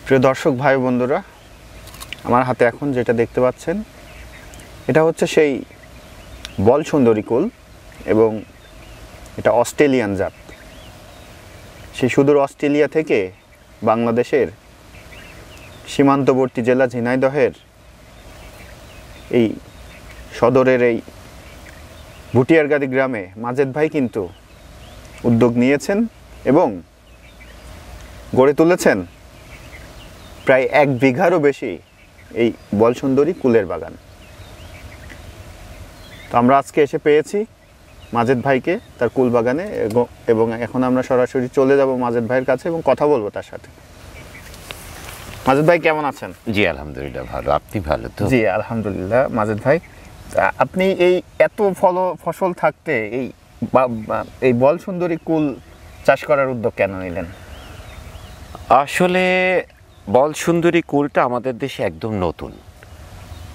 প্রিয় দর্শক ভাই বন্ধুরা, আমার হাতে এখন যেটা দেখতে পাচ্ছেন এটা হচ্ছে সেই বল সুন্দরী কুল এবং এটা অস্ট্রেলিয়ান জাত। সেই সুদূর অস্ট্রেলিয়া থেকে বাংলাদেশের সীমান্তবর্তী জেলা ঝিনাইদহের এই সদরের এই ভুটিয়ারগাদি গ্রামে মাজেদ ভাই কিন্তু উদ্যোগ নিয়েছেন এবং গড়ে তুলেছেন প্রায় 1 বিঘারও বেশি এই বল সুন্দরী কুলের বাগান। তো আমরা আজকে এসে পেয়েছি মাজেদ ভাইকে তার কুল বাগানে এবং এখন আমরা সরাসরি চলে যাব মাজেদ ভাইয়ের কাছে এবং কথা বলবো তার সাথে। মাজেদ ভাই কেমন আছেন? জি আলহামদুলিল্লাহ ভালো। আপনি ভালো তো? জি আলহামদুলিল্লাহ। মাজেদ ভাই, আপনি এই এত ফসল থাকতে এই বল সুন্দরী কুল চাষ করার উদ্যোগ কেন নিলেন? আসলে বল সুন্দরী কুলটা আমাদের দেশে একদম নতুন।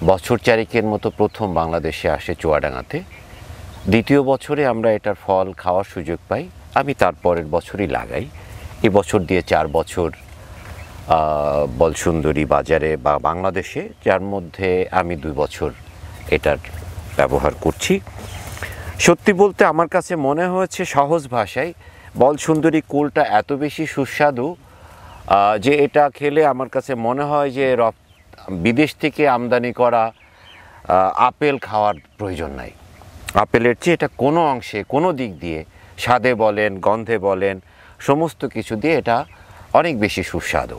বছর চারেকের মতো প্রথম বাংলাদেশে আসে চুয়াডাঙ্গাতে। দ্বিতীয় বছরে আমরা এটার ফল খাওয়ার সুযোগ পাই। আমি তারপরের বছরই লাগাই। এই বছর দিয়ে 4 বছর বল সুন্দরী বাজারে বা বাংলাদেশে, যার মধ্যে আমি 2 বছর এটার ব্যবহার করছি। সত্যি বলতে আমার কাছে মনে হয়েছে সহজ ভাষায় বল সুন্দরী কুলটা এত বেশি সুস্বাদু যে এটা খেলে আমার কাছে মনে হয় যে বিদেশ থেকে আমদানি করা আপেল খাওয়ার প্রয়োজন নাই। আপেলের চেয়ে এটা কোনো অংশে কোনো দিক দিয়ে স্বাদে বলেন, গন্ধে বলেন, সমস্ত কিছু দিয়ে এটা অনেক বেশি সুস্বাদু।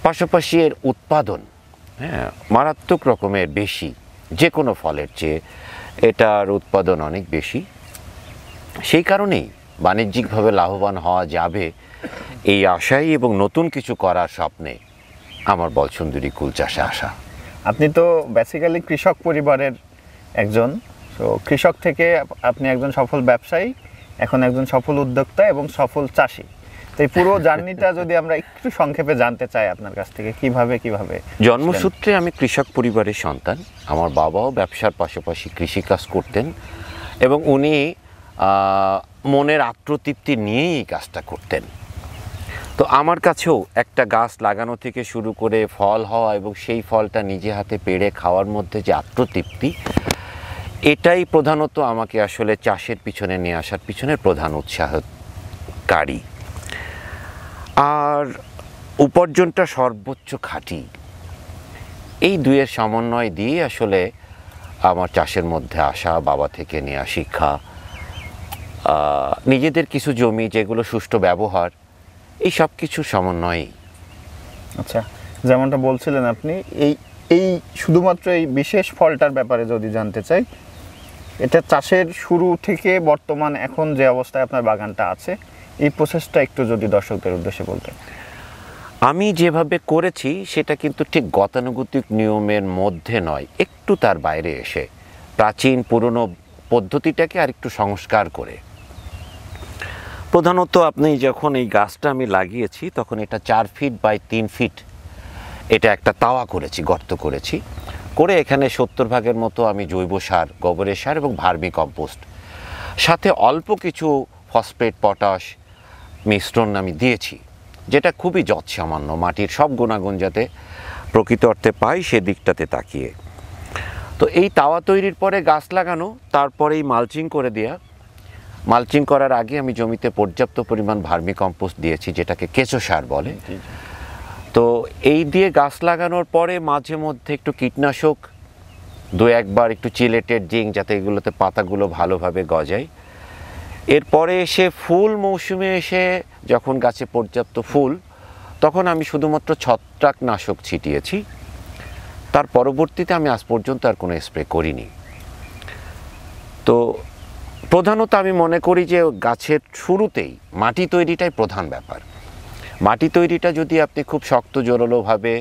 পাশাপাশি এর উৎপাদন মারাত্মক রকমের বেশি, যে কোনো ফলের চেয়ে এটার উৎপাদন অনেক বেশি। সেই কারণেই বাণিজ্যিকভাবে লাভবান হওয়া যাবে এই আশায় এবং নতুন কিছু করার স্বপ্নে আমার বল সুন্দরী কুল চাষে আসা। আপনি তো বেসিক্যালি কৃষক পরিবারের একজন, তো কৃষক থেকে আপনি একজন সফল ব্যবসায়ী, এখন একজন সফল উদ্যোক্তা এবং সফল চাষি। তো এই পুরো জার্নিটা যদি আমরা একটু সংক্ষেপে জানতে চাই আপনার কাছ থেকে, কিভাবে জন্মসূত্রে আমি কৃষক পরিবারের সন্তান। আমার বাবাও ব্যবসার পাশাপাশি কৃষিকাজ করতেন এবং উনি মনের আত্মতৃপ্তি নিয়েই এই কাজটা করতেন। তো আমার কাছেও একটা গাছ লাগানো থেকে শুরু করে ফল হওয়া এবং সেই ফলটা নিজে হাতে পেড়ে খাওয়ার মধ্যে যে আত্মতৃপ্তি, এটাই প্রধানত আমাকে আসলে চাষের পিছনে নিয়ে আসার পিছনের প্রধান উৎসাহকারী। আর উপার্জনটা সর্বোচ্চ খাঁটি, এই দুয়ের সমন্বয় দিয়ে আসলে আমার চাষের মধ্যে আসা, বাবা থেকে নেওয়া শিক্ষা, নিজেদের কিছু জমি যেগুলো সুষ্ঠু ব্যবহার, এই সব কিছু সমন্বয়ই। আচ্ছা, যেমনটা বলছিলেন আপনি, এই শুধুমাত্র এই বিশেষ ফলটার ব্যাপারে যদি জানতে চাই, এটা চাষের শুরু থেকে বর্তমান এখন যে অবস্থায় আপনার বাগানটা আছে, এই প্রসেসটা একটু যদি দর্শকদের উদ্দেশ্যে বলতেন। আমি যেভাবে করেছি সেটা কিন্তু ঠিক গতানুগতিক নিয়মের মধ্যে নয়, একটু তার বাইরে এসে প্রাচীন পুরনো পদ্ধতিটাকে আর একটু সংস্কার করে। প্রধানত আপনি যখন এই গাছটা আমি লাগিয়েছি তখন এটা 4 ফিট বাই 3 ফিট এটা একটা তাওয়া করেছি, গর্ত করেছি, করে এখানে 70 ভাগের মতো আমি জৈব সার, গোবরের সার এবং ভার্মি কম্পোস্ট, সাথে অল্প কিছু ফসফেট, পটাশ মিশ্রণ আমি দিয়েছি, যেটা খুবই যৎসামান্য, মাটির সব গুণাগুণ যাতে প্রকৃত অর্থে পাই সেদিকটাতে তাকিয়ে। তো এই তাওয়া তৈরির পরে গাছ লাগানো, তারপরেই মালচিং করে দেওয়া। মালচিং করার আগে আমি জমিতে পর্যাপ্ত পরিমাণ ভার্মি কম্পোস্ট দিয়েছি, যেটাকে কেঁচো সার বলে। তো এই দিয়ে গাছ লাগানোর পরে মাঝে মধ্যে একটু কীটনাশক 2-1 বার, একটু চিলেটেড জিঙ্ক, যাতে এগুলোতে পাতাগুলো ভালোভাবে গজায়। এরপরে এসে ফুল মৌসুমে এসে যখন গাছে পর্যাপ্ত ফুল, তখন আমি শুধুমাত্র ছত্রাকনাশক ছিটিয়েছি। তার পরবর্তীতে আমি আজ পর্যন্ত আর কোনো স্প্রে করিনি। তো প্রধানত আমি মনে করি যে গাছের শুরুতেই মাটি তৈরিটাই প্রধান ব্যাপার। মাটি তৈরিটা যদি আপনি খুব শক্ত জোরালোভাবে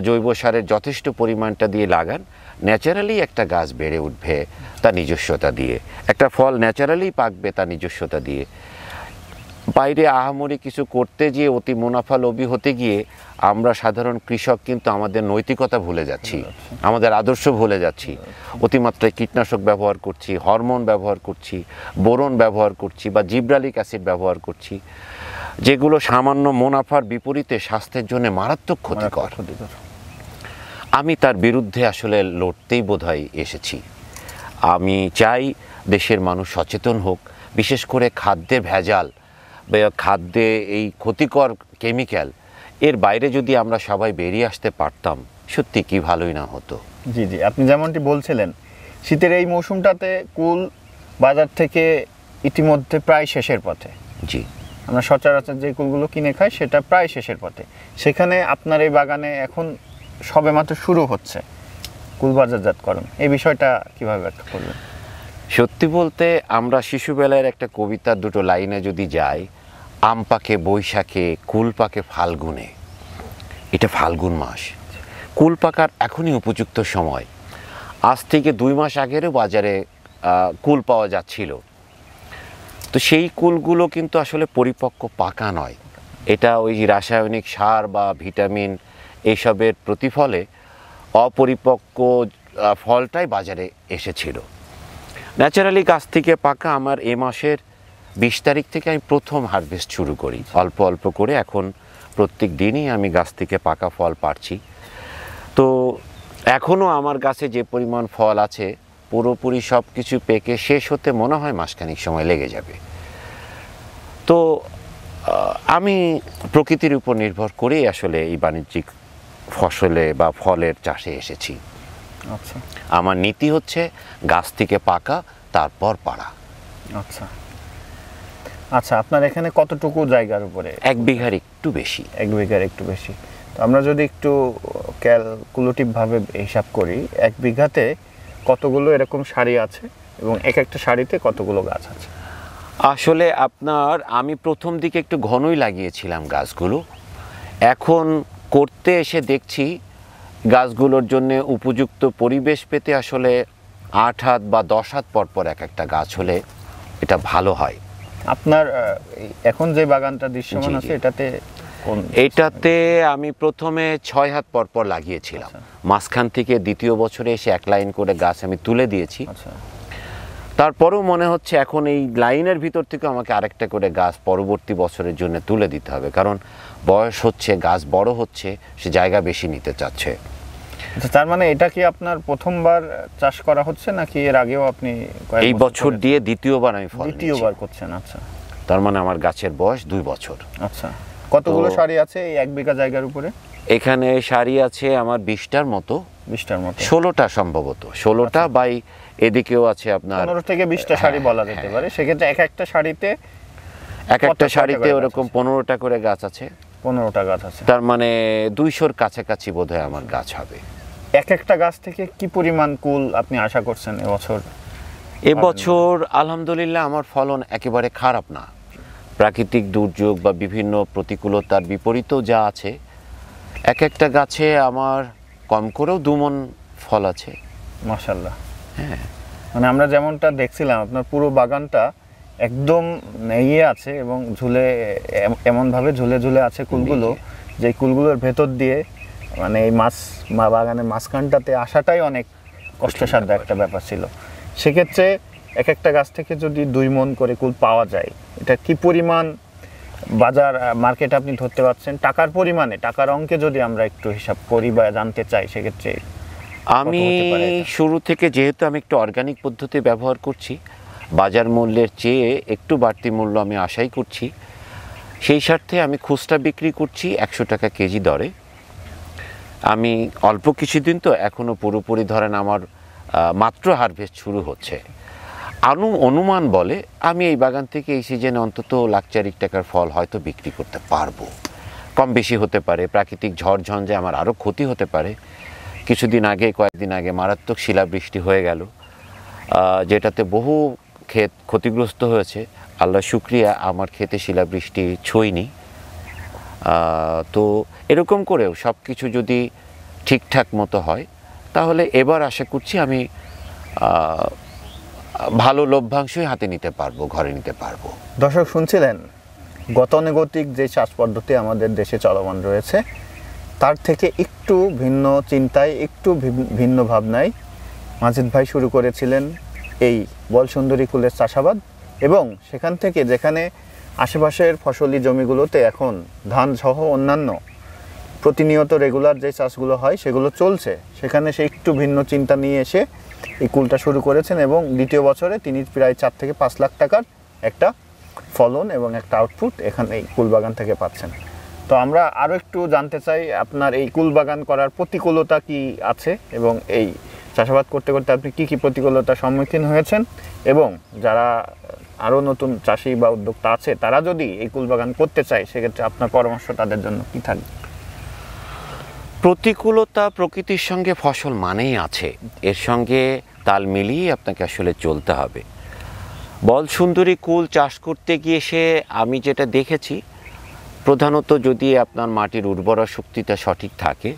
জৈব সারের যথেষ্ট পরিমাণটা দিয়ে লাগান, ন্যাচারালি একটা গাছ বেড়ে উঠবে তার নিজস্বতা দিয়ে, একটা ফল ন্যাচারালি পাকবে তার নিজস্বতা দিয়ে। বাইরে আহামরি কিছু করতে গিয়ে, অতি মুনাফালোভী হতে গিয়ে আমরা সাধারণ কৃষক কিন্তু আমাদের নৈতিকতা ভুলে যাচ্ছি, আমাদের আদর্শ ভুলে যাচ্ছি। অতিমাত্রায় কীটনাশক ব্যবহার করছি, হরমোন ব্যবহার করছি, বোরন ব্যবহার করছি বা জিব্রালিক অ্যাসিড ব্যবহার করছি। যেগুলো সামান্য মুনাফার বিপরীতে স্বাস্থ্যের জন্য মারাত্মক ক্ষতিকর। আমি তার বিরুদ্ধে আসলে লড়তেই বোধহয় এসেছি। আমি চাই দেশের মানুষ সচেতন হোক, বিশেষ করে খাদ্যে ভেজাল বা খাদ্যে এই ক্ষতিকর কেমিক্যাল এর বাইরে যদি আমরা সবাই বেরিয়ে আসতে পারতাম, সত্যি কি ভালোই না হতো। জি জি, আপনি যেমনটি বলছিলেন, শীতের এই মৌসুমটাতে কুল বাজার থেকে ইতিমধ্যে প্রায় শেষের পথে। জি, আমরা সচরাচর যে কুলগুলো কিনে খাই সেটা প্রায় শেষের পথে। সেখানে আপনার এই বাগানে এখন সবেমাত্র শুরু হচ্ছে কুল বাজারজাতকরণ, এই বিষয়টা কিভাবে ব্যাখ্যা করবেন? সত্যি বলতে আমরা শিশুবেলার একটা কবিতার দুটো লাইনে যদি যাই, আম পাকে বৈশাখে, কুল পাকে ফাল্গুনে। এটা ফাল্গুন মাস, কুল পাকার এখনই উপযুক্ত সময়। আজ থেকে 2 মাস আগেরও বাজারে কুল পাওয়া যাচ্ছিল। তো সেই কুলগুলো কিন্তু আসলে পরিপক্ক পাকা নয়, এটা ওই রাসায়নিক সার বা ভিটামিন এইসবের প্রতিফলে অপরিপক্ক ফলটাই বাজারে এসেছিল। ন্যাচারালি গাছ থেকে পাকা আমার এ মাসের 20 তারিখ থেকে আমি প্রথম হারভেস্ট শুরু করি, অল্প অল্প করে। এখন প্রত্যেক দিনই আমি গাছ থেকে পাকা ফল পাচ্ছি। তো এখনও আমার গাছে যে পরিমাণ ফল আছে, পুরোপুরি সব কিছু পেকে শেষ হতে মনে হয় মাসখানেক সময় লেগে যাবে। তো আমি প্রকৃতির উপর নির্ভর করেই আসলে এই বাণিজ্যিক ফসলে বা ফলের চাষে এসেছি। আচ্ছা, আমার নীতি হচ্ছে গাছ থেকে পাকা, তারপর পাড়া। আচ্ছা আচ্ছা, আপনার এখানে কতটুকু জায়গার উপরে? 1 বিঘার একটু বেশি। 1 বিঘার একটু বেশি। তো আমরা যদি একটু ক্যালকুলেটিভভাবে হিসাব করি, 1 বিঘাতে কতগুলো এরকম সারি আছে এবং এক একটা সারিতে কতগুলো গাছ আছে? আসলে আপনার আমি প্রথম দিকে একটু ঘনই লাগিয়েছিলাম গাছগুলো। এখন করতে এসে দেখছি গাছগুলোর জন্য উপযুক্ত পরিবেশ পেতে আসলে 8 হাত বা 10 হাত পর পর এক একটা গাছ হলে এটা ভালো হয়। আপনার এখন যে বাগানটা দৃশ্যমান জি, আছে জি। এটাতে এটাতে আমি প্রথমে 6 হাত পর পর লাগিয়েছিলাম। মাঝখান থেকে দ্বিতীয় বছরে এসে 1 লাইন করে গাছ আমি তুলে দিয়েছি। আচ্ছা, তারপরেও মনে হচ্ছে এখন এই লাইনের ভিতর থেকে আমাকে আরেকটা করে গাছ পরবর্তী বছরের জন্য তুলে দিতে হবে, কারণ বয়স হচ্ছে, গাছ বড় হচ্ছে, সে জায়গা বেশি নিতে চাচ্ছে। আচ্ছা, তার মানে এটা কি আপনার প্রথমবার চাষ করা হচ্ছে নাকি এর আগেও আপনি এই বছর দিয়ে দ্বিতীয়বার আমি ফল দ্বিতীয়বার নিয়েছি। করছেন? আচ্ছা, তার মানে আমার গাছের বয়স 2 বছর। আচ্ছা, কতগুলো সারি আছে এই 1 বিঘা জায়গার উপরে? এখানে সারি আছে আমার 20টার মতো, 20টার মতো, 16টা সম্ভবত, 16টা বাই এদিকেও আছে আপনার 15 থেকে 20টা সারি বলা যেতে পারে। সেক্ষেত্রে এক একটা সারিতে এক একটা কয়টা সারিতে করে গাছ ওরকম আছে? 15টা করে গাছ আছে। 15টা গাছ আছে। তার মানে 200-র কাছাকাছি বোধহয় আমার গাছ হবে। এক একটা গাছ থেকে কি পরিমাণ কুল আপনি আশা করছেন এবছর? এবছর আলহামদুলিল্লাহ আমার ফলন একেবারে খারাপ না। প্রাকৃতিক দুর্যোগ বা বিভিন্ন প্রতিকূলতার বিপরীতেও যা আছে, এক একটা গাছে আমার কম করেও 2 মণ ফল আছে। মাশাআল্লাহ। হ্যাঁ, মানে আমরা যেমনটা দেখছিলাম আপনার পুরো বাগানটা একদম ইয়ে আছে এবং ঝুলে এমনভাবে ঝুলে ঝুলে আছে কুলগুলো, যে কুলগুলোর ভেতর দিয়ে মানে এই বাগানের মাঝখানটাতে আসাটাই অনেক কষ্টসাধ্য একটা ব্যাপার ছিল। সেক্ষেত্রে এক একটা গাছ থেকে যদি 2 মণ করে কুল পাওয়া যায়, এটা কি পরিমাণ বাজার মার্কেট আপনি ধরতে পারছেন? টাকার পরিমাণে, টাকার অঙ্কে যদি আমরা একটু হিসাব করি বা জানতে চাই, সেক্ষেত্রে আমি হতে পারে এটা? শুরু থেকে যেহেতু আমি একটু অর্গানিক পদ্ধতি ব্যবহার করছি, বাজার মূল্যের চেয়ে একটু বাড়তি মূল্য আমি আশাই করছি। সেই স্বার্থে আমি খুচরা বিক্রি করছি 100 টাকা কেজি দরে। আমি অল্প কিছুদিন তো এখনও পুরোপুরি ধরেন আমার মাত্র হারভেস্ট শুরু হচ্ছে। অনুমান বলে আমি এই বাগান থেকে এই সিজনে অন্তত 1,40,000 টাকার ফল হয়তো বিক্রি করতে পারবো। কম বেশি হতে পারে, প্রাকৃতিক ঝড় ঝঞ্ঝে আমার আরও ক্ষতি হতে পারে। কয়েকদিন আগে মারাত্মক শিলাবৃষ্টি হয়ে গেল, যেটাতে বহু ক্ষেত ক্ষতিগ্রস্ত হয়েছে। আল্লাহ শুকরিয়া আমার ক্ষেতে শিলাবৃষ্টি ছোঁয়নি। তো এরকম করেও সব কিছু যদি ঠিকঠাক মতো হয়, তাহলে এবার আশা করছি আমি ভালো লভ্যাংশই হাতে নিতে পারবো, ঘরে নিতে পারবো। দর্শক শুনছিলেন, গতানুগতিক যে চাষ পদ্ধতি আমাদের দেশে চলমান রয়েছে, তার থেকে একটু ভিন্ন চিন্তায়, একটু ভিন্ন ভাবনায় মাজিদ ভাই শুরু করেছিলেন এই বল সুন্দরী কুলের চাষাবাদ। এবং সেখান থেকে যেখানে আশেপাশের ফসলি জমিগুলোতে এখন ধান সহ অন্যান্য প্রতিনিয়ত রেগুলার যে চাষগুলো হয় সেগুলো চলছে, সেখানে সে একটু ভিন্ন চিন্তা নিয়ে এসে এই কুলটা শুরু করেছেন এবং দ্বিতীয় বছরে তিনি প্রায় 4 থেকে 5 লাখ টাকার একটা ফলন এবং একটা আউটপুট এখানে এই কুল বাগান থেকে পাচ্ছেন। তো আমরা আরও একটু জানতে চাই আপনার এই কুল বাগান করার প্রতিকূলতা কি আছে এবং এই চাষাবাদ করতে করতে আপনি কী কী প্রতিকূলতার সম্মুখীন হয়েছেন, এবং যারা আরও নতুন চাষি বা উদ্যোক্তা আছে তারা যদি এই কুল বাগান করতে চায় সেক্ষেত্রে আপনার পরামর্শ তাদের জন্য কী থাকবে? প্রতিকূলতা প্রকৃতির সঙ্গে ফসল মানেই আছে, এর সঙ্গে তাল মিলিয়ে আপনাকে আসলে চলতে হবে। বল সুন্দরী কুল চাষ করতে গিয়ে আমি যেটা দেখেছি, প্রধানত যদি আপনার মাটির উর্বরা শক্তিটা সঠিক থাকে,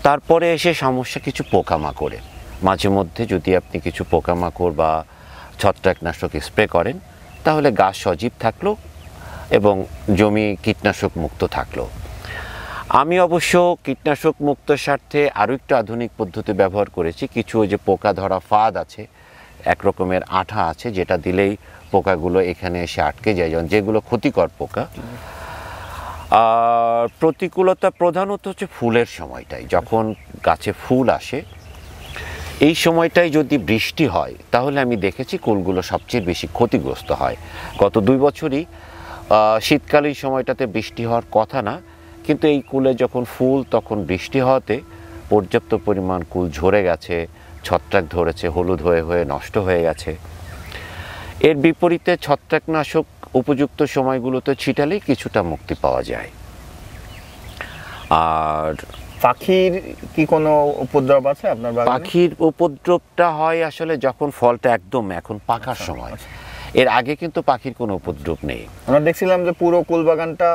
তারপরে এসে সমস্যা কিছু পোকামাকড়ে, মাঝে মধ্যে যদি আপনি কিছু পোকামাকড় বা ছত্রাকনাশক স্প্রে করেন তাহলে গাছ সজীব থাকলো এবং জমি কীটনাশক মুক্ত থাকলো। আমি অবশ্য কীটনাশক মুক্ত স্বার্থে আরও একটু আধুনিক পদ্ধতি ব্যবহার করেছি। কিছু ওই যে পোকা ধরা ফাঁদ আছে, এক রকমের আঠা আছে, যেটা দিলেই পোকাগুলো এখানে এসে আটকে যায়, যেগুলো ক্ষতিকর পোকা। আর প্রতিকূলতা প্রধানত হচ্ছে ফুলের সময়টাই, যখন গাছে ফুল আসে এই সময়টায় যদি বৃষ্টি হয় তাহলে আমি দেখেছি কুলগুলো সবচেয়ে বেশি ক্ষতিগ্রস্ত হয়। গত 2 বছরই শীতকালীন সময়টাতে বৃষ্টি হওয়ার কথা না, কিন্তু এই কুলে যখন ফুল তখন বৃষ্টি হওয়াতে পর্যাপ্ত পরিমাণ কুল ঝরে গেছে, ছত্রাক ধরেছে, হলুদ হয়ে হয়ে নষ্ট হয়ে গেছে। এর বিপরীতে ছত্রাকনাশক উপযুক্ত সময়গুলোতে ছিটালেই কিছুটা মুক্তি পাওয়া যায়। আর পাখির কি কোনো উপদ্রব আছে আপনার বাগানে? পাখির উপদ্রবটা হয় আসলে যখন ফলটা একদম এখন পাকার সময়, এর আগে কিন্তু পাখির কোনো উপদ্রব নেই। আমরা দেখছিলাম যে পুরো কুল বাগানটা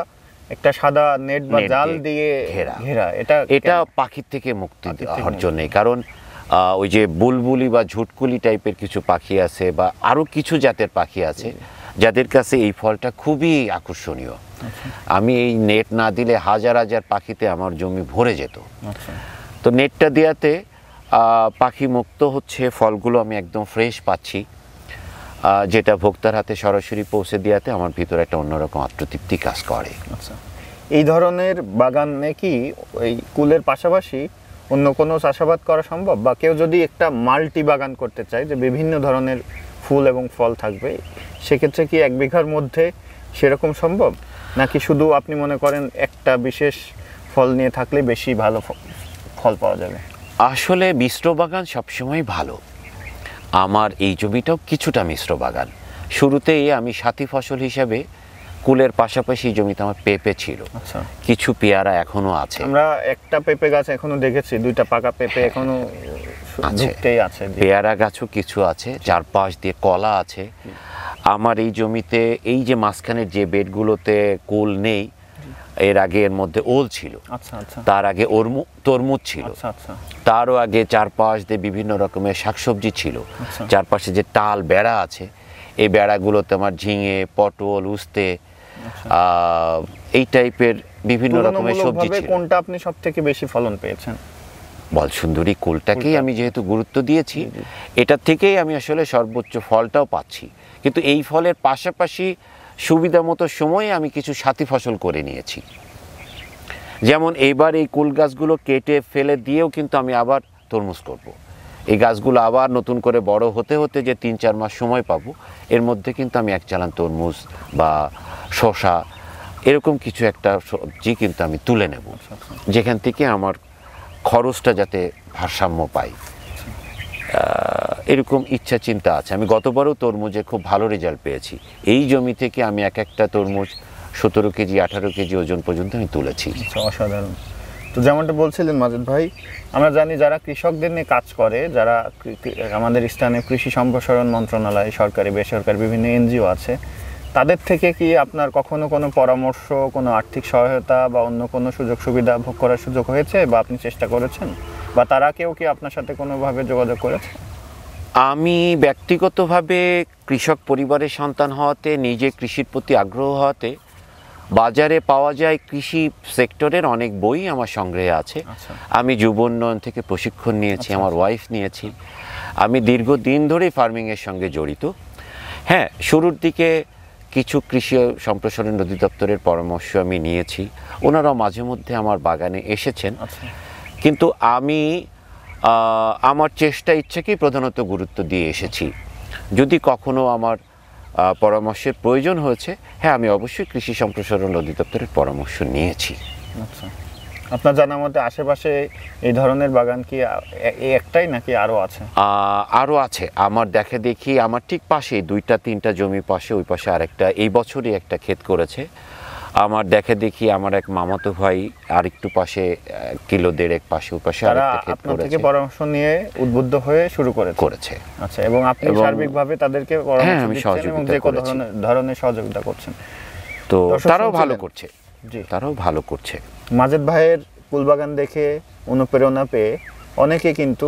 একটা সাদা নেট বা জাল দিয়ে ঘেরা। এটা পাখির থেকে মুক্তি হওয়ার জন্যই, কারণ ওই যে বুলবুলি বা ঝুটকুলি টাইপের কিছু পাখি আছে বা আরও কিছু জাতের পাখি আছে যাদের কাছে এই ফলটা খুবই আকর্ষণীয়। আমি এই নেট না দিলে হাজার হাজার পাখিতে আমার জমি ভরে যেত। তো নেটটা দেওয়াতে পাখি মুক্ত হচ্ছে, ফলগুলো আমি একদম ফ্রেশ পাচ্ছি, যেটা ভোক্তার হাতে সরাসরি পৌঁছে দেওয়াতে আমার ভিতরে একটা অন্যরকম আত্মতৃপ্তি কাজ করে। আচ্ছা, এই ধরনের বাগানে কি ওই কুলের পাশাপাশি অন্য কোনো চাষাবাদ করা সম্ভব, বা কেউ যদি একটা মাল্টি বাগান করতে চায় যে বিভিন্ন ধরনের ফুল এবং ফল থাকবে, সেক্ষেত্রে কি 1 বিঘার মধ্যে সেরকম সম্ভব, নাকি শুধু আপনি মনে করেন একটা বিশেষ ফল নিয়ে থাকলে বেশি ভালো ফল পাওয়া যাবে? আসলে মিশ্র বাগান সবসময় ভালো। আমার এই জমিটাও কিছুটা মিশ্র বাগান। শুরুতেই আমি সাথী ফসল হিসেবে কুলের পাশাপাশি জমিতে আমার পেঁপে ছিল, কিছু পেয়ারা এখনো আছে। আমরা একটা পেঁপে গাছ এখনো দেখেছি, 2টা পাকা পেঁপে এখনো আছে। পেয়ারা গাছও কিছু আছে, চারপাশ দিয়ে কলা আছে। আমার এই জমিতে এই যে মাঝখানের যে বেডগুলোতে কুল নেই, এর আগে এর মধ্যে ওল ছিল, তার আগে তরমুজ ছিল, তারও আগে চারপাশ দিয়ে বিভিন্ন রকমের শাকসবজি ছিল। চারপাশে যে টাল বেড়া আছে, এই বেড়াগুলোতে আমার ঝিঙে, পটল, উস্তে, এই টাইপের বিভিন্ন রকমের সবজি ছিল। কোনটা আপনি সবথেকে বেশি ফলন পেয়েছেন? বল সুন্দরী কুলটাকেই আমি যেহেতু গুরুত্ব দিয়েছি, এটা থেকেই আমি আসলে সর্বোচ্চ ফলটাও পাচ্ছি। কিন্তু এই ফলের পাশাপাশি সুবিধা মতো সময়ে আমি কিছু সাথী ফসল করে নিয়েছি। যেমন এইবার এই কুল গাছগুলো কেটে ফেলে দিয়েও কিন্তু আমি আবার তরমুজ করব। এই গাছগুলো আবার নতুন করে বড় হতে হতে যে 3-4 মাস সময় পাবো, এর মধ্যে কিন্তু আমি এক চালান তরমুজ বা শসা এরকম কিছু একটা সবজি কিন্তু আমি তুলে নেব, যেখান থেকে আমার খরচটা যাতে ভারসাম্য পাই, এরকম ইচ্ছা চিন্তা আছে। আমি গতবারও তরমুজে খুব ভালো রেজাল্ট পেয়েছি। এই জমি থেকে আমি একটা তরমুজ 17 কেজি 18 কেজি ওজন পর্যন্ত আমি তুলেছি। অসাধারণ। তো যেমনটা বলছিলেন মাজেদ ভাই, আমরা জানি যারা কৃষকদের নিয়ে কাজ করে, যারা আমাদের স্থানীয় কৃষি সম্প্রসারণ মন্ত্রণালয়, সরকারি বেসরকারি বিভিন্ন এনজিও আছে, তাদের থেকে কি আপনার কখনো কোনো পরামর্শ, কোনো আর্থিক সহায়তা বা অন্য কোনো সুযোগ সুবিধা ভোগ করার সুযোগ হয়েছে, বা আপনি চেষ্টা করেছেন, বা তারা কেউ কি আপনার সাথে কোনোভাবে যোগাযোগ করেছে? আমি ব্যক্তিগতভাবে কৃষক পরিবারের সন্তান হওয়াতে, নিজে কৃষির প্রতি আগ্রহ হওয়াতে, বাজারে পাওয়া যায় কৃষি সেক্টরের অনেক বই আমার সংগ্রহে আছে। আমি যুব উন্নয়ন থেকে প্রশিক্ষণ নিয়েছি, আমার ওয়াইফ নিয়েছি। আমি দীর্ঘদিন ধরেই ফার্মিংয়ের সঙ্গে জড়িত। হ্যাঁ, শুরুর দিকে কিছু কৃষি সম্প্রসারণ অধিদপ্তরের পরামর্শ আমি নিয়েছি, ওনারাও মাঝে মধ্যে আমার বাগানে এসেছেন। আচ্ছা, কিন্তু আমি আমার চেষ্টা ইচ্ছাকেই প্রধানত গুরুত্ব দিয়ে এসেছি। যদি কখনো আমার পরামর্শের প্রয়োজন হয়েছে, হ্যাঁ আমি অবশ্যই কৃষি সম্প্রসারণ অধিদপ্তরের পরামর্শ নিয়েছি। আচ্ছা। আপনার জানা মতে আশেপাশে এই ধরনের বাগান কি এই একটাই নাকি আরও আছে? আরও আছে, আমার দেখা দেখি আমার ঠিক পাশে 2-3টা জমি পাশে, ওই পাশে আরেকটা এই বছরই একটা ক্ষেত করেছে। আমার দেখা দেখি আমার এক মামাতো ভাই আরেকটু পাশে 1.5 পাশে, ওই পাশে আরেকটা ক্ষেত আপনার থেকে করেছে। পরামর্শ নিয়ে উদ্বুদ্ধ হয়ে শুরু করেছে। আচ্ছা, এবং আপনি সার্বিকভাবে তাদেরকে পরামর্শ দিচ্ছেন এবং যে কোনো ধরনের সহযোগিতা করছেন। তো দর্শক তারাও ভালো শুনছিলেন? করছে, জি, তারাও ভালো করছে। মাজেদ ভাইয়ের কুলবাগান দেখে অনুপ্রেরণা পেয়ে অনেকে কিন্তু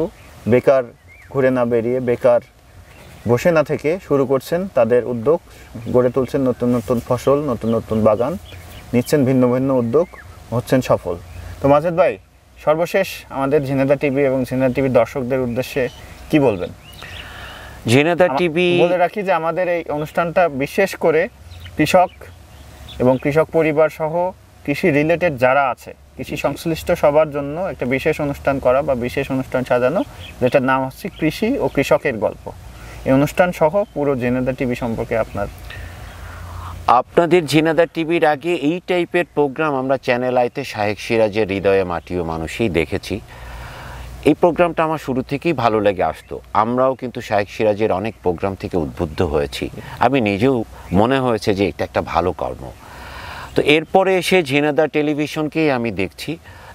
বেকার ঘুরে না বেরিয়ে, বেকার বসে না থেকে শুরু করছেন তাদের উদ্যোগ, গড়ে তুলছেন নতুন নতুন ফসল, নতুন নতুন বাগান, নিচ্ছেন ভিন্ন ভিন্ন উদ্যোগ, হচ্ছেন সফল। তো মাজেদ ভাই, সর্বশেষ আমাদের ঝিনেদা টিভি এবং ঝিনেদা টিভির দর্শকদের উদ্দেশ্যে কি বলবেন? ঝিনেদা টিভি, বলে রাখি যে আমাদের এই অনুষ্ঠানটা বিশেষ করে কৃষক এবং কৃষক পরিবার সহ কৃষি রিলেটেড যারা আছে, কৃষি সংশ্লিষ্ট সবার জন্য একটা বিশেষ অনুষ্ঠান করা বা বিশেষ অনুষ্ঠান সাজানো, যেটার নাম হচ্ছে কৃষি ও কৃষকের গল্প। এই অনুষ্ঠান সহ পুরো ঝিনেদা টিভি সম্পর্কে আপনাদের ঝিনেদা টিভির আগে এই টাইপের প্রোগ্রাম আমরা চ্যানেল আইতে শাহেক সিরাজের হৃদয়ে মাটি ও মানুষই দেখেছি। এই প্রোগ্রামটা আমার শুরু থেকেই ভালো লেগে আসতো। আমরাও কিন্তু শাহেক সিরাজের অনেক প্রোগ্রাম থেকে উদ্বুদ্ধ হয়েছি। আমি নিজেও মনে হয়েছে যে এটা একটা ভালো কর্ম। তো এরপরে এসে ঝিনেদা টেলিভিশনকেই আমি দেখছি,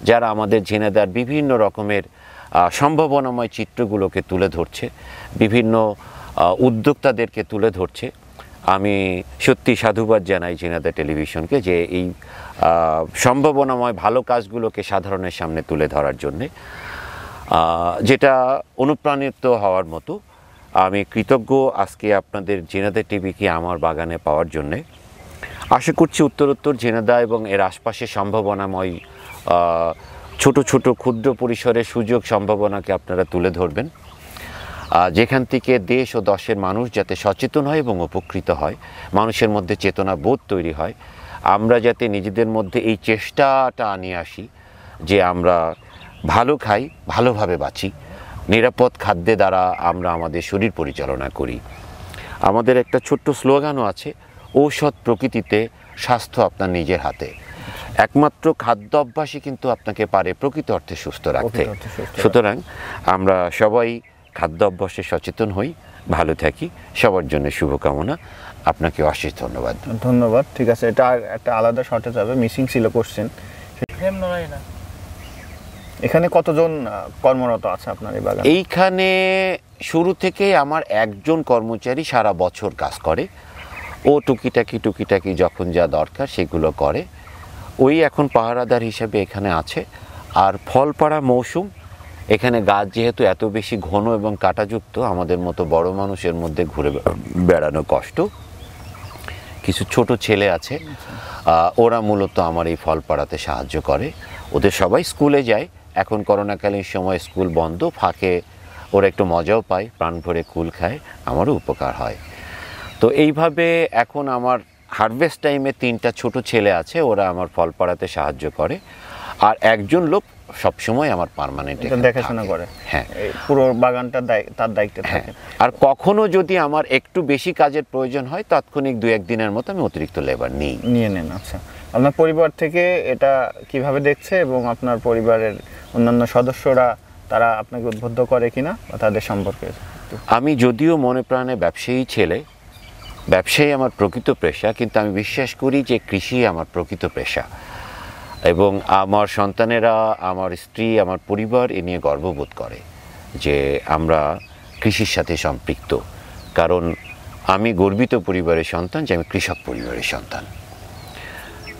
যারা আমাদের ঝিনেদার বিভিন্ন রকমের সম্ভাবনাময় চিত্রগুলোকে তুলে ধরছে, বিভিন্ন উদ্যোক্তাদেরকে তুলে ধরছে। আমি সত্যি সাধুবাদ জানাই ঝিনেদা টেলিভিশনকে যে এই সম্ভাবনাময় ভালো কাজগুলোকে সাধারণের সামনে তুলে ধরার জন্যে, যেটা অনুপ্রাণিত হওয়ার মতো। আমি কৃতজ্ঞ আজকে আপনাদের ঝিনেদা টিভিকে আমার বাগানে পাওয়ার জন্যে। আশা করছি উত্তরোত্তর ঝিনেদা এবং এর আশপাশে সম্ভাবনাময় ছোট ছোট ক্ষুদ্র পরিসরের সুযোগ সম্ভাবনাকে আপনারা তুলে ধরবেন, যেখান থেকে দেশ ও দশের মানুষ যাতে সচেতন হয় এবং উপকৃত হয়, মানুষের মধ্যে চেতনা বোধ তৈরি হয়। আমরা যাতে নিজেদের মধ্যে এই চেষ্টাটা নিয়ে আসি যে আমরা ভালো খাই, ভালোভাবে বাঁচি, নিরাপদ খাদ্যে দ্বারা আমরা আমাদের শরীর পরিচালনা করি। আমাদের একটা ছোট্ট স্লোগানও আছে, ঔষধ প্রকৃতিতে, স্বাস্থ্য আপনার নিজের হাতে। একমাত্র খাদ্য অভ্যাসই কিন্তু আপনাকে পারে প্রকৃত অর্থে সুস্থ রাখতে। সুতরাং আমরা সবাই খাদ্য অভ্যাসে সচেতন হই, ভালো থাকি। সবার জন্য শুভকামনা। আপনাকে অশেষ ধন্যবাদ। ধন্যবাদ। ঠিক আছে, এটা একটা আলাদা শর্টে যাবে, মিসিং ছিল কোশ্চেন। এখানে কতজন কর্মরত আছে আপনার এই বাগানে? এইখানে শুরু থেকে আমার একজন কর্মচারী সারা বছর কাজ করে। ও টুকিটাকি যখন যা দরকার সেগুলো করে। ওই এখন পাহারাদার হিসেবে এখানে আছে। আর ফল পাড়া মৌসুম, এখানে গাছ যেহেতু এত বেশি ঘন এবং কাঁটাযুক্ত, আমাদের মতো বড় মানুষের মধ্যে ঘুরে বেড়ানো কষ্ট। কিছু ছোট ছেলে আছে, ওরা মূলত আমার এই ফল পাড়াতে সাহায্য করে। ওদের সবাই স্কুলে যায়, এখন করোনাকালীন সময় স্কুল বন্ধ, ফাঁকে ওরা একটু মজাও পায়, প্রাণ ভরে কুল খায়, আমারও উপকার হয়। তো এইভাবে এখন আমার হারভেস্ট টাইমে 3টা ছোট ছেলে আছে, ওরা আমার ফল পাড়াতে সাহায্য করে। আর একজন লোক সবসময় আমার পার্মানেন্ট দেখাশোনা করে। হ্যাঁ, পুরো বাগানটা তার দায়িত্বে থাকে। আর কখনো যদি আমার একটু বেশি কাজের প্রয়োজন হয়, তাৎক্ষণিক 2-1 দিনের মতো আমি অতিরিক্ত লেবার নিয়ে নেন। আচ্ছা, আপনার পরিবার থেকে এটা কিভাবে দেখছে এবং আপনার পরিবারের অন্যান্য সদস্যরা তারা আপনাকে উদ্বুদ্ধ করে কিনা বা তাদের সম্পর্কে? আমি যদিও মনে প্রাণে ব্যবসায়ী ছেলে, ব্যবসায়ী আমার প্রকৃত পেশা, কিন্তু আমি বিশ্বাস করি যে কৃষি আমার প্রকৃত পেশা। এবং আমার সন্তানেরা, আমার স্ত্রী, আমার পরিবার এ নিয়ে গর্ববোধ করে যে আমরা কৃষির সাথে সম্পৃক্ত। কারণ আমি গর্বিত পরিবারের সন্তান, যে আমি কৃষক পরিবারের সন্তান।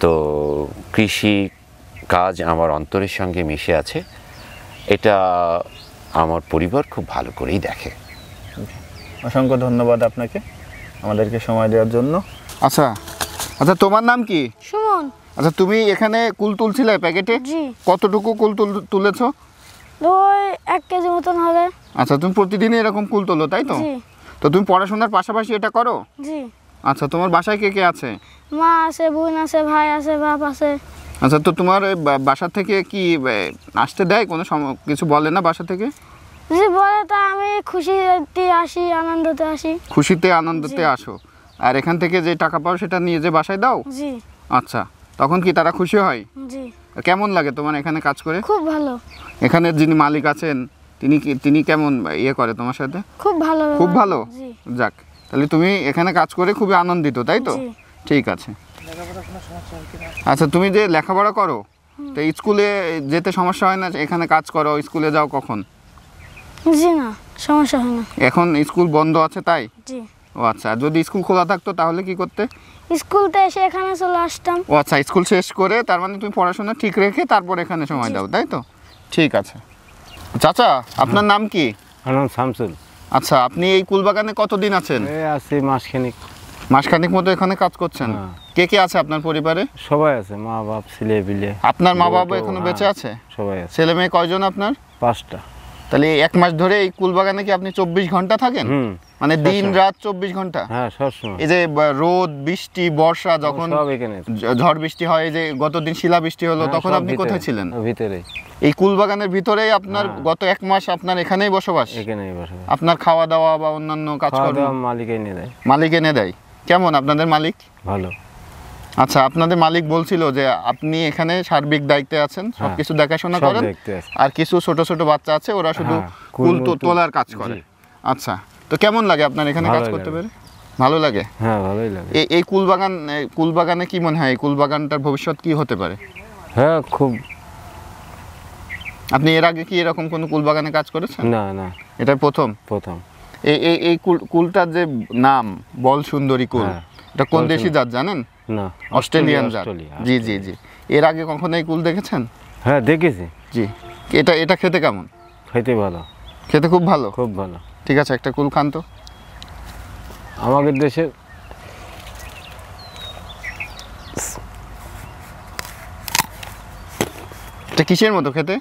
তো কৃষি কাজ আমার অন্তরের সঙ্গে মিশে আছে, এটা আমার পরিবার খুব ভালো করেই দেখে। অসংখ্য ধন্যবাদ আপনাকে আমাদেরকে সময় দেওয়ার জন্য। আচ্ছা, তোমার নাম কি? সুমন। আচ্ছা, তুমি এখানে কুল তুলছিলে প্যাকেটে? জি। কতটুকু কুল তুলেছো? ওই 1 কেজি মতন হবে। আচ্ছা, তুমি প্রতিদিনই এরকম কুল তোলো, তাই তো? জি। তো তুমি পড়াশোনার পাশাপাশি এটা করো? জি। আচ্ছা, তোমার বাসায় কে কে আছে? মা আছে, বোন আছে, ভাই আছে, বাপ আছে। আচ্ছা, তো তোমার ওই বাসা থেকে কি আসতে দেয় কোনো কিছু বলে না বাসা থেকে? যদি বলে তা আমি খুশিতে আসি, আনন্দতে আসি। খুশিতে আনন্দতে জি। আসো, আর এখান থেকে যে টাকা পাও সেটা নিয়ে যে বাসায় দাও? জি আচ্ছা, তখন কি তারা খুশি হয়? জি, কেমন লাগে তোমার এখানে কাজ করে? খুব ভালো, এখানে যিনি মালিক আছেন তিনি কেমন ইয়ে করে তোমার সাথে? খুব ভালো খুব ব্যবহার। ভালো? জি যাক, তাহলে তুমি এখানে কাজ করে খুবই আনন্দিত, তাই তো? জি। ঠিক আছে। আচ্ছা, তুমি যে লেখাপড়া করো, তো স্কুলে যেতে সমস্যা হয় না? এখানে কাজ করো, স্কুলে যাও কখন? জি না, সমস্যা হয় না। এখন স্কুল বন্ধ আছে তাই? জি, ও আচ্ছা, আর যদি স্কুল খোলা থাকতো তাহলে কি করতে? স্কুলতে এসে এখানে চলে আসতাম। ও আচ্ছা, স্কুল শেষ করে তার মানে তুমি পড়াশোনা ঠিক রেখে তারপর এখানে সময় জি। দাও, তাই তো? ঠিক আছে। চাচা, আপনার নাম কি? আমার নাম শামসুল। আচ্ছা, আপনি এই কুলবাগানে কতদিন আছেন? এই আছি মাসখানিক। মাসখানেক মতো এখানে কাজ করছেন? হ্যাঁ। কে কে আছে আপনার পরিবারে? সবাই আছে, মা বাপ ছেলে পিলে। আপনার মা বউ বাবা টউ, এখনো হ্যাঁ, বেঁচে আছে? সবাই আছে। ছেলে মেয়ে কয়জন আপনার? 5টা। তাহলে এই 1 মাস ধরে এই কুলবাগানে কি আপনি 24 ঘন্টা থাকেন? হুম। মানে দিন সবসময়। রাত 24 ঘন্টা? হ্যাঁ, সবসময়। এই যে রোদ বৃষ্টি বর্ষা যখন সব এখানে। ঝড় বৃষ্টি হয়, এই যে গতদিন শিলা বৃষ্টি হলো, হ্যাঁ, তখন সব আপনি ভিতরে। কোথায় ছিলেন? ভিতরে। এই কুলবাগানের ভিতরেই আপনার হ্যাঁ। গত 1 মাস আপনার এখানেই বসবাস? এখানেই বসে। আপনার খাওয়া দাওয়া বা অন্যান্য খাওয়া কাজকর্ম দাওয়া মালিক এনে দেয়। মালিক এনে দেয়? কেমন আপনাদের মালিক? ভালো। আচ্ছা, আপনাদের মালিক বলছিল যে আপনি এখানে সার্বিক দায়িত্বে আছেন, সবকিছু দেখাশোনা সব করেন, দেখতে আছে। আর কিছু ছোট ছোট বাচ্চা আছে ওরা শুধু হ্যাঁ, কুল কুল তোলার কাজ করে। জি। আচ্ছা, তো কেমন লাগে আপনার এখানে কাজ ভালোই করতে লাগে। পেরে? ভালো লাগে? হ্যাঁ, ভালোই লাগে। এই কুলবাগানে কি মনে হয় এই কুলবাগানটার ভবিষ্যৎ কি হতে পারে? হ্যাঁ, খুব। আপনি এর আগে কি এরকম কোনো কুলবাগানে কাজ করেছেন? না না, এটাই প্রথম? প্রথম। এই কুলটার যে নাম বল সুন্দরী কুল, হ্যাঁ, এটা কোন বল দেশি জাত জানেন? না, অস্ট্রেলিয়ান জাত। অস্ট্রেলিয়া। জি জি জি। এর আগে কখনো এই কুল দেখেছেন? হ্যাঁ, দেখেছি। জি। এটা খেতে কেমন? খাইতে ভালো, খেতে খুব ভালো? খুব ভালো। ঠিক আছে, একটা কুল খান তো। আমাদের দেশে এটা কিসের মতো খেতে?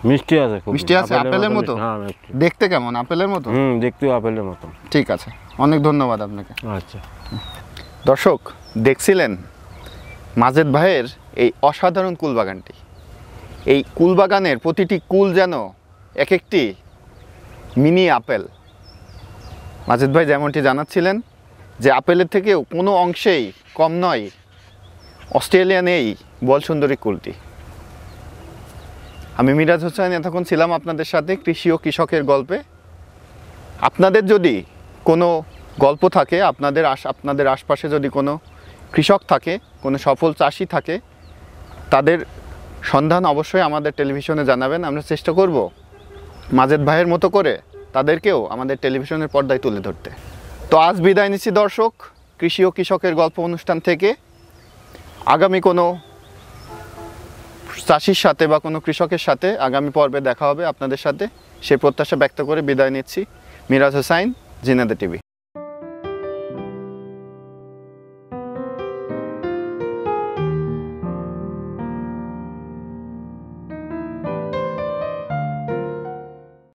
মিষ্টি আছে, খুব মিষ্টি আছে, আপেলের মতো? হ্যাঁ, মিষ্টি। দেখতে কেমন? আপেলের মতো? দেখতেও আপেলের মতো। ঠিক আছে, অনেক ধন্যবাদ আপনাকে। আচ্ছা। দর্শক, দেখছিলেন মাজেদ ভাইয়ের এই অসাধারণ কুলবাগানটি। এই কুলবাগানের প্রতিটি কুল যেন এক একটি মিনি আপেল। মাজেদ ভাই যেমনটি জানাচ্ছিলেন যে আপেলের থেকেও কোনো অংশেই কম নয় অস্ট্রেলিয়ান এই বল সুন্দরী কুলটি। আমি মিরাজ হোসেন এতক্ষণ ছিলাম আপনাদের সাথে কৃষি ও কৃষকের গল্পে। আপনাদের যদি কোনো গল্প থাকে, আপনাদের আশপাশে যদি কোনো কৃষক থাকে, কোনো সফল চাষি থাকে, তাদের সন্ধান অবশ্যই আমাদের টেলিভিশনে জানাবেন। আমরা চেষ্টা করব মাজেদ ভাইয়ের মতো করে তাদেরকেও আমাদের টেলিভিশনের পর্দায় তুলে ধরতে। তো আজ বিদায় নিচ্ছি দর্শক, কৃষি ও কৃষকের গল্প অনুষ্ঠান থেকে। আগামী কোনো চাষির সাথে বা কোনো কৃষকের সাথে আগামী পর্বে দেখা হবে আপনাদের সাথে, সে প্রত্যাশা ব্যক্ত করে বিদায় নিচ্ছি। মিরাজ হোসাইন, জিনাদা টিভি।